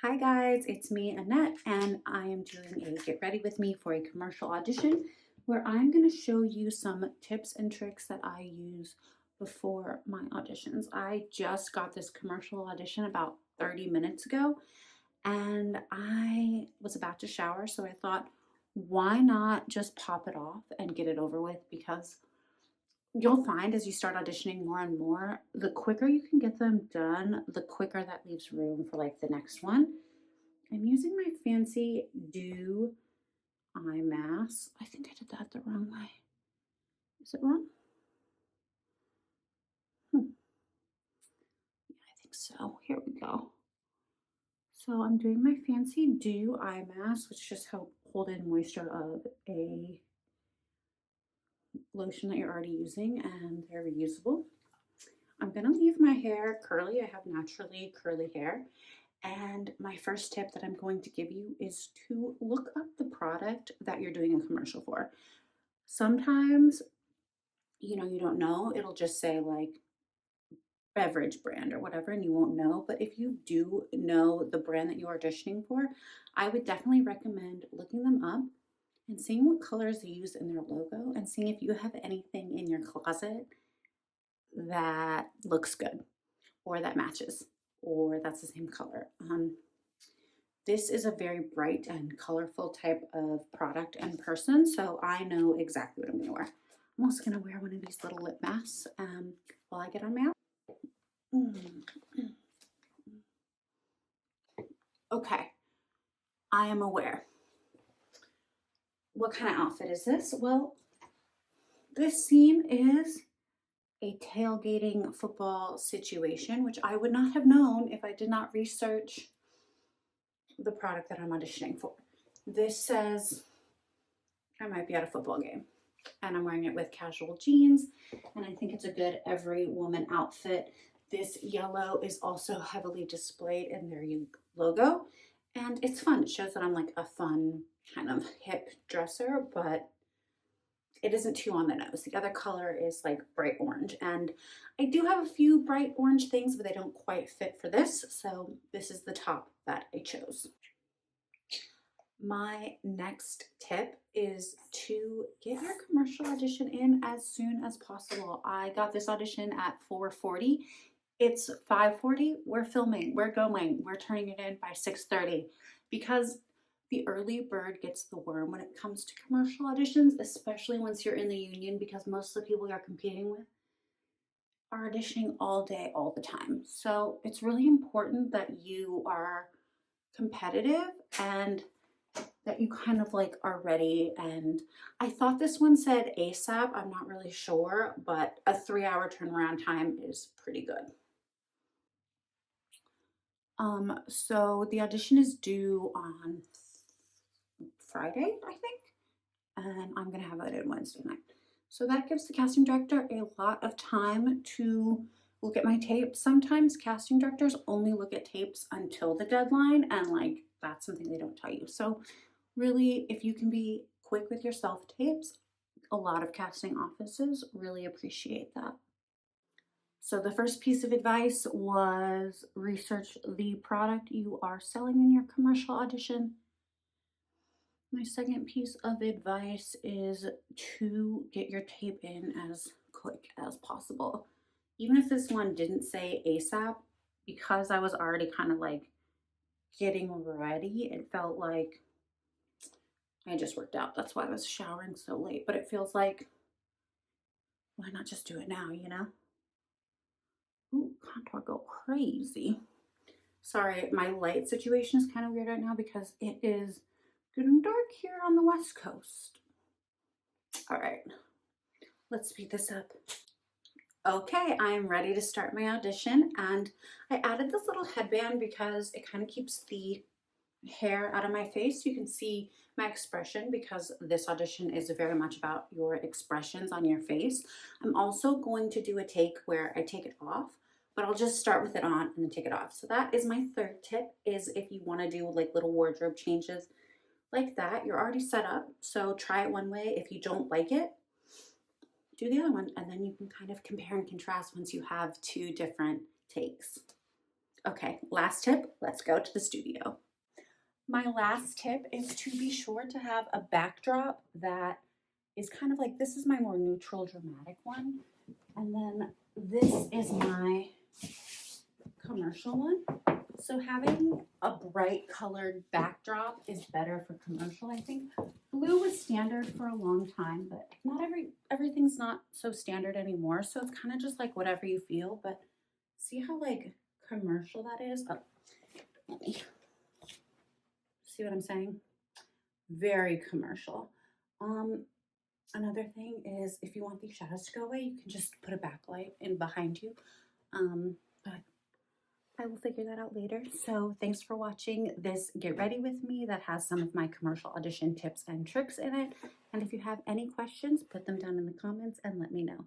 Hi guys, it's me, Annette, and I am doing a get ready with me for a commercial audition where I'm going to show you some tips and tricks that I use before my auditions. I just got this commercial audition about 30 minutes ago and I was about to shower, so I thought, why not just pop it off and get it over with? Because you'll find as you start auditioning more and more, the quicker you can get them done, the quicker that leaves room for like the next one. I'm using my fancy Do eye mask. I think I did that the wrong way. Is it wrong? Yeah, I think so. Here we go. So I'm doing my fancy Do eye mask, which just help hold in moisture of a lotion that you're already using, and they're reusable. I'm gonna leave my hair curly. I have naturally curly hair. And my first tip that I'm going to give you is to look up the product that you're doing a commercial for. Sometimes, you don't know, it'll just say like beverage brand or whatever, and you won't know. But if you do know the brand that you're auditioning for, I would definitely recommend looking them up and seeing what colors they use in their logo and seeing if you have anything in your closet that looks good or that matches or that's the same color. This is a very bright and colorful type of product and person, so I know exactly what I'm going to wear. I'm also going to wear one of these little lip masks while I get on my outfit. Okay, I am aware. What kind of outfit is this? Well, this scene is a tailgating football situation, which I would not have known if I did not research the product that I'm auditioning for. This says I might be at a football game and I'm wearing it with casual jeans, and I think it's a good every woman outfit. This yellow is also heavily displayed in their logo, and it's fun. It shows that I'm like a fun kind of hip dresser, but it isn't too on the nose. The other color is like bright orange, and I do have a few bright orange things, but they don't quite fit for this, so this is the top that I chose. My next tip is to get your commercial audition in as soon as possible. I got this audition at 4:40. It's 5:40. We're filming. We're going. We're turning it in by 6:30 because the early bird gets the worm when it comes to commercial auditions, especially once you're in the union, because most of the people you're competing with are auditioning all day, all the time. So it's really important that you are competitive and that you kind of like are ready. And I thought this one said ASAP. I'm not really sure, but a 3-hour turnaround time is pretty good. So the audition is due on Friday, I think, and I'm gonna have it in Wednesday night. So that gives the casting director a lot of time to look at my tapes. Sometimes casting directors only look at tapes until the deadline, and like that's something they don't tell you. So really, if you can be quick with your self tapes, a lot of casting offices really appreciate that. So the first piece of advice was research the product you are selling in your commercial audition. My second piece of advice is to get your tape in as quick as possible. Even if this one didn't say ASAP, because I was already kind of like getting ready, it felt like I just worked out. That's why I was showering so late. But it feels like, why not just do it now, you know? Ooh, contour go crazy. Sorry, my light situation is kind of weird right now because it is getting dark here on the West Coast. All right, let's speed this up. Okay, I'm ready to start my audition, and I added this little headband because it kind of keeps the hair out of my face. You can see my expression because this audition is very much about your expressions on your face. I'm also going to do a take where I take it off, but I'll just start with it on and then take it off. So that is my third tip, is if you want to do like little wardrobe changes like that, you're already set up. So try it one way. If you don't like it, do the other one, and then you can kind of compare and contrast once you have two different takes. Okay, last tip, let's go to the studio. My last tip is to be sure to have a backdrop that is kind of like, this is my more neutral dramatic one. And then this is my commercial one. So having a bright colored backdrop is better for commercial, I think. Blue was standard for a long time, but not everything's not so standard anymore. So it's kind of just like whatever you feel, but see how like commercial that is? Oh, let me see what I'm saying? Very commercial. Another thing is if you want these shadows to go away, you can just put a backlight in behind you. But I will figure that out later. So thanks for watching this Get Ready With Me that has some of my commercial audition tips and tricks in it. And if you have any questions, put them down in the comments and let me know.